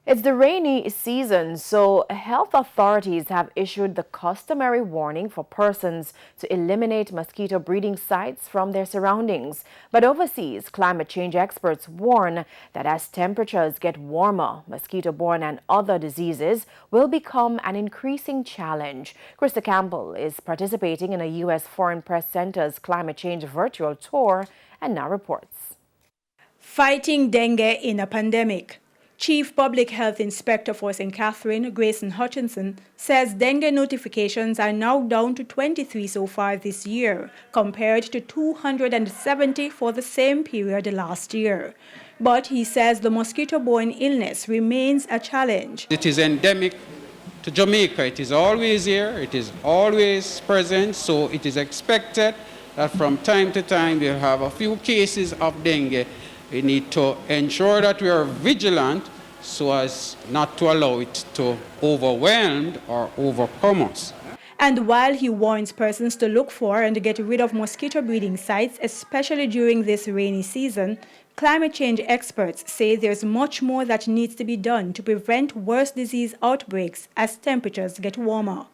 It's the rainy season, so health authorities have issued the customary warning for persons to eliminate mosquito breeding sites from their surroundings. But overseas, climate change experts warn that as temperatures get warmer, mosquito-borne and other diseases will become an increasing challenge. Krista Campbell is participating in a U.S. Foreign Press Center's climate change virtual tour and now reports. Fighting dengue in a pandemic. Chief Public Health Inspector for St. Catherine, Grayson Hutchinson, says dengue notifications are now down to 23 so far this year, compared to 270 for the same period last year. But he says the mosquito-borne illness remains a challenge. It is endemic to Jamaica. It is always here. It is always present. So it is expected that from time to time we'll have a few cases of dengue. We need to ensure that we are vigilant so as not to allow it to overwhelm or overcome us. And while he warns persons to look for and get rid of mosquito breeding sites, especially during this rainy season, climate change experts say there's much more that needs to be done to prevent worse disease outbreaks as temperatures get warmer.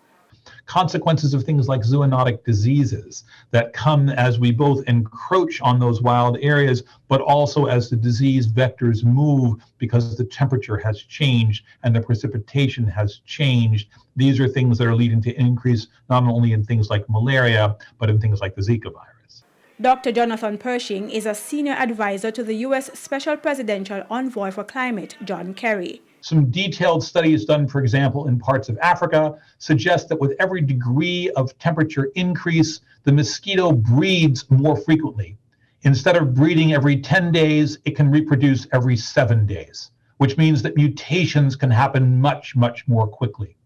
Consequences of things like zoonotic diseases that come as we both encroach on those wild areas, but also as the disease vectors move because the temperature has changed and the precipitation has changed. These are things that are leading to increase not only in things like malaria, but in things like the Zika virus. Dr. Jonathan Pershing is a senior advisor to the U.S. Special Presidential Envoy for Climate, John Kerry. Some detailed studies done, for example, in parts of Africa suggest that with every degree of temperature increase, the mosquito breeds more frequently. Instead of breeding every 10 days, it can reproduce every 7 days, which means that mutations can happen much, much more quickly.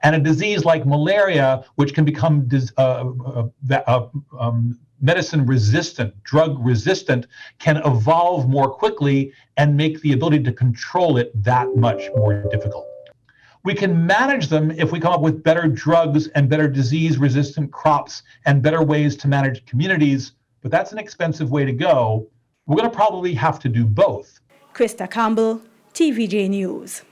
And a disease like malaria, which can become medicine resistant, drug resistant, can evolve more quickly and make the ability to control it that much more difficult. We can manage them if we come up with better drugs and better disease resistant crops and better ways to manage communities, but that's an expensive way to go. We're going to probably have to do both. Krista Campbell, TVJ News.